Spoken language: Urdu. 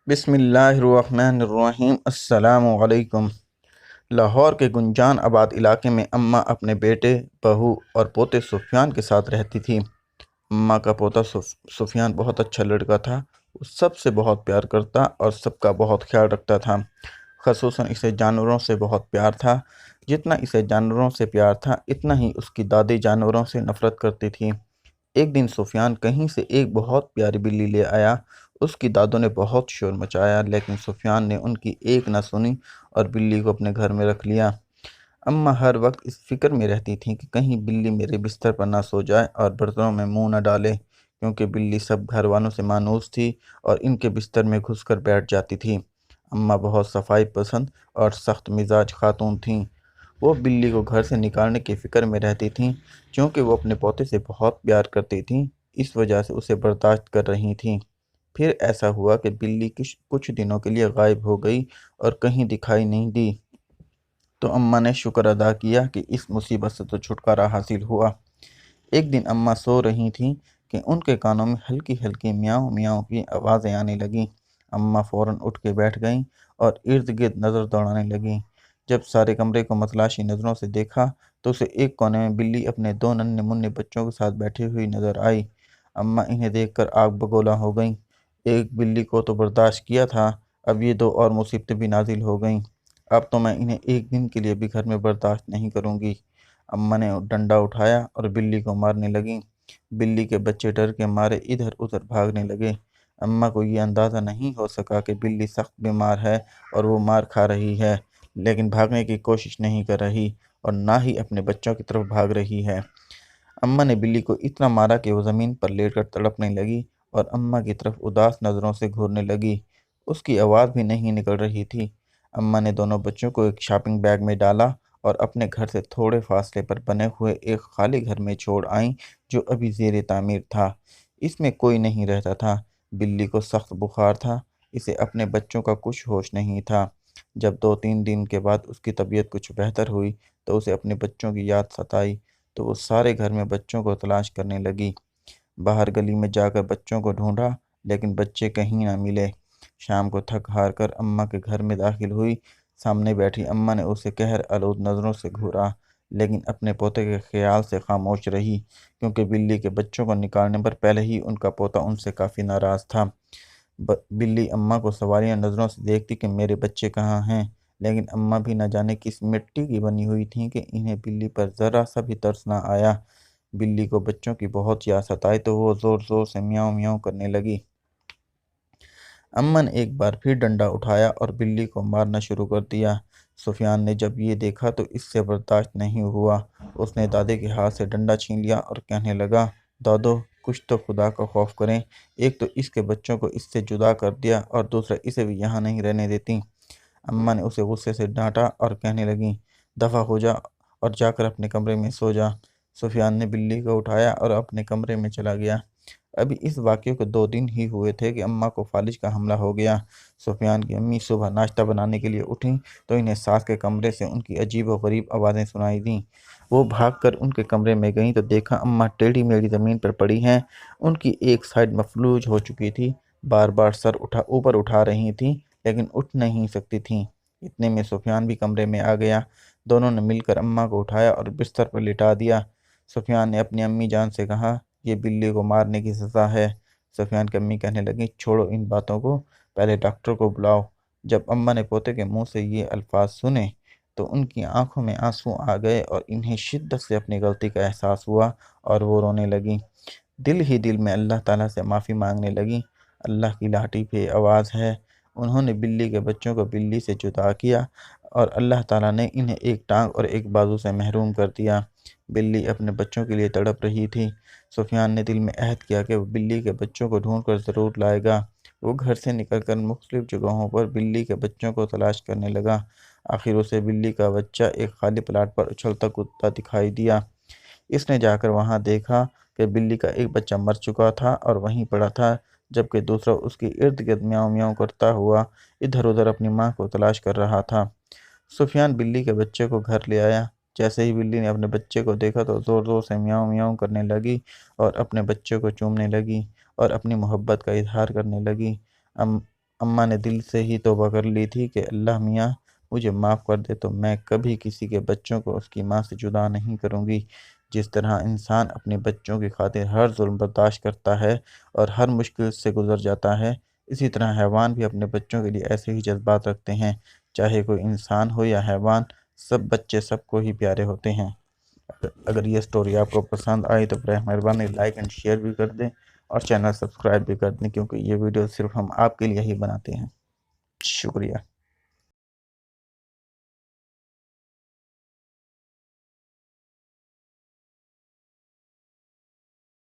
بسم اللہ الرحمن الرحیم۔ السلام علیکم۔ لاہور کے گنجان آباد علاقے میں اماں اپنے بیٹے، بہو اور پوتے سفیان کے ساتھ رہتی تھی۔ اماں کا پوتا سفیان بہت اچھا لڑکا تھا۔ وہ سب سے بہت پیار کرتا اور سب کا بہت خیال رکھتا تھا۔ خصوصاً اسے جانوروں سے بہت پیار تھا۔ جتنا اسے جانوروں سے پیار تھا اتنا ہی اس کی دادی جانوروں سے نفرت کرتی تھی۔ ایک دن سفیان کہیں سے ایک بہت پیاری بلی لے آیا۔ اس کی دادوں نے بہت شور مچایا لیکن سفیان نے ان کی ایک نہ سنی اور بلی کو اپنے گھر میں رکھ لیا۔ اماں ہر وقت اس فکر میں رہتی تھیں کہ کہیں بلی میرے بستر پر نہ سو جائے اور برتنوں میں منہ نہ ڈالے، کیونکہ بلی سب گھر والوں سے مانوس تھی اور ان کے بستر میں گھس کر بیٹھ جاتی تھی۔ اماں بہت صفائی پسند اور سخت مزاج خاتون تھیں۔ وہ بلی کو گھر سے نکالنے کی فکر میں رہتی تھیں۔ چونکہ وہ اپنے پوتے سے بہت پیار کرتی تھیں اس وجہ سے اسے برداشت کر رہی تھیں۔ پھر ایسا ہوا کہ بلی کچھ دنوں کے لیے غائب ہو گئی اور کہیں دکھائی نہیں دی، تو اماں نے شکر ادا کیا کہ اس مصیبت سے تو چھٹکارا حاصل ہوا۔ ایک دن اماں سو رہی تھیں کہ ان کے کانوں میں ہلکی ہلکی میاؤں میاؤں کی آوازیں آنے لگیں۔ اماں فوراً اٹھ کے بیٹھ گئیں اور ارد گرد نظر دوڑانے لگیں۔ جب سارے کمرے کو متلاشی نظروں سے دیکھا تو اسے ایک کونے میں بلی اپنے دو ننھے منھے بچوں کے ساتھ بیٹھی ہوئی نظر آئی۔ اماں انہیں دیکھ کر آگ بگولا ہو گئیں۔ ایک بلی کو تو برداشت کیا تھا، اب یہ دو اور مصیبتیں بھی نازل ہو گئیں۔ اب تو میں انہیں ایک دن کے لیے بھی گھر میں برداشت نہیں کروں گی۔ اماں نے ڈنڈا اٹھایا اور بلی کو مارنے لگیں۔ بلی کے بچے ڈر کے مارے ادھر ادھر بھاگنے لگے۔ اماں کو یہ اندازہ نہیں ہو سکا کہ بلی سخت بیمار ہے اور وہ مار کھا رہی ہے، لیکن بھاگنے کی کوشش نہیں کر رہی اور نہ ہی اپنے بچوں کی طرف بھاگ رہی ہے۔ اماں نے بلی کو اتنا مارا کہ وہ زمین پر لیٹ کر تڑپنے لگی اور اماں کی طرف اداس نظروں سے گھورنے لگی۔ اس کی آواز بھی نہیں نکل رہی تھی۔ اماں نے دونوں بچوں کو ایک شاپنگ بیگ میں ڈالا اور اپنے گھر سے تھوڑے فاصلے پر بنے ہوئے ایک خالی گھر میں چھوڑ آئیں جو ابھی زیر تعمیر تھا۔ اس میں کوئی نہیں رہتا تھا۔ بلی کو سخت بخار تھا، اسے اپنے بچوں کا کچھ ہوش نہیں تھا۔ جب 2-3 دن کے بعد اس کی طبیعت کچھ بہتر ہوئی تو اسے اپنے بچوں کی یاد ستائی، تو وہ سارے گھر میں بچوں کو تلاش کرنے لگی۔ باہر گلی میں جا کر بچوں کو ڈھونڈا لیکن بچے کہیں نہ ملے۔ شام کو تھک ہار کر اماں کے گھر میں داخل ہوئی۔ سامنے بیٹھی اماں نے اسے قہر آلود نظروں سے گھورا، لیکن اپنے پوتے کے خیال سے خاموش رہی، کیونکہ بلی کے بچوں کو نکالنے پر پہلے ہی ان کا پوتا ان سے کافی ناراض تھا۔ بلی اماں کو سوالیہ نظروں سے دیکھتی کہ میرے بچے کہاں ہیں، لیکن اماں بھی نہ جانے کس مٹی کی بنی ہوئی تھیں کہ انہیں بلی پر ذرا سا بھی ترس نہ آیا۔ بلی کو بچوں کی بہت یاد ستائی تو وہ زور زور سے میاؤں میاؤں کرنے لگی۔ اماں نے ایک بار پھر ڈنڈا اٹھایا اور بلی کو مارنا شروع کر دیا۔ سفیان نے جب یہ دیکھا تو اس سے برداشت نہیں ہوا۔ اس نے دادے کے ہاتھ سے ڈنڈا چھین لیا اور کہنے لگا، دادو کچھ تو خدا کا خوف کریں، ایک تو اس کے بچوں کو اس سے جدا کر دیا اور دوسرا اسے بھی یہاں نہیں رہنے دیتی۔ اماں نے اسے غصے سے ڈانٹا اور کہنے لگیں، دفع ہو جا اور جا کر اپنے کمرے میں سو جا۔ سفیان نے بلی کو اٹھایا اور اپنے کمرے میں چلا گیا۔ ابھی اس واقعے کو 2 دن ہی ہوئے تھے کہ اماں کو فالج کا حملہ ہو گیا۔ سفیان کی امی صبح ناشتہ بنانے کے لیے اٹھیں تو انہیں ساس کے کمرے سے ان کی عجیب و غریب آوازیں سنائی دیں۔ وہ بھاگ کر ان کے کمرے میں گئیں تو دیکھا اماں ٹیڑھی میڑھی زمین پر پڑی ہیں۔ ان کی ایک سائیڈ مفلوج ہو چکی تھی، بار بار سر اوپر اٹھا رہی تھیں لیکن اٹھ نہیں سکتی تھیں۔ اتنے میں سفیان بھی کمرے میں آ گیا۔ دونوں نے مل کر اماں کو اٹھایا اور بستر پر لٹا دیا۔ سفیان نے اپنی امی جان سے کہا، یہ بلی کو مارنے کی سزا ہے۔ سفیان کی امی کہنے لگیں، چھوڑو ان باتوں کو، پہلے ڈاکٹر کو بلاؤ۔ جب اماں نے پوتے کے منہ سے یہ الفاظ سنے تو ان کی آنکھوں میں آنسو آ گئے اور انہیں شدت سے اپنی غلطی کا احساس ہوا اور وہ رونے لگیں۔ دل ہی دل میں اللہ تعالیٰ سے معافی مانگنے لگیں۔ اللہ کی لاٹھی پہ آواز ہے، انہوں نے بلی کے بچوں کو بلی سے جدا کیا اور اللہ تعالیٰ نے انہیں ایک ٹانگ اور ایک بازو سے محروم کر دیا۔ بلی اپنے بچوں کے لیے تڑپ رہی تھی۔ سفیان نے دل میں عہد کیا کہ وہ بلی کے بچوں کو ڈھونڈ کر ضرور لائے گا۔ وہ گھر سے نکل کر مختلف جگہوں پر بلی کے بچوں کو تلاش کرنے لگا۔ آخر اسے بلی کا بچہ ایک خالی پلاٹ پر اچھلتا کودتا دکھائی دیا۔ اس نے جا کر وہاں دیکھا کہ بلی کا ایک بچہ مر چکا تھا اور وہیں پڑا تھا، جبکہ دوسرا اس کے ارد گرد میاؤں میاؤں کرتا ہوا ادھر ادھر اپنی ماں کو تلاش کر رہا تھا۔ سفیان بلی کے بچے کو گھر لے آیا۔ جیسے ہی بلی نے اپنے بچے کو دیکھا تو زور زور سے میاؤں میاؤں کرنے لگی اور اپنے بچے کو چومنے لگی اور اپنی محبت کا اظہار کرنے لگی۔ اماں نے دل سے ہی توبہ کر لی تھی کہ اللہ میاں مجھے معاف کر دے، تو میں کبھی کسی کے بچوں کو اس کی ماں سے جدا نہیں کروں گی۔ جس طرح انسان اپنے بچوں کی خاطر ہر ظلم برداشت کرتا ہے اور ہر مشکل سے گزر جاتا ہے، اسی طرح حیوان بھی اپنے بچوں کے لیے ایسے ہی جذبات رکھتے ہیں۔ چاہے کوئی انسان ہو یا حیوان، سب بچے سب کو ہی پیارے ہوتے ہیں۔ اگر یہ سٹوری آپ کو پسند آئی تو براہ مہربانی لائک اینڈ شیئر بھی کر دیں اور چینل سبسکرائب بھی کر دیں، کیونکہ یہ ویڈیو صرف ہم آپ کے لیے ہی بناتے ہیں۔ شکریہ۔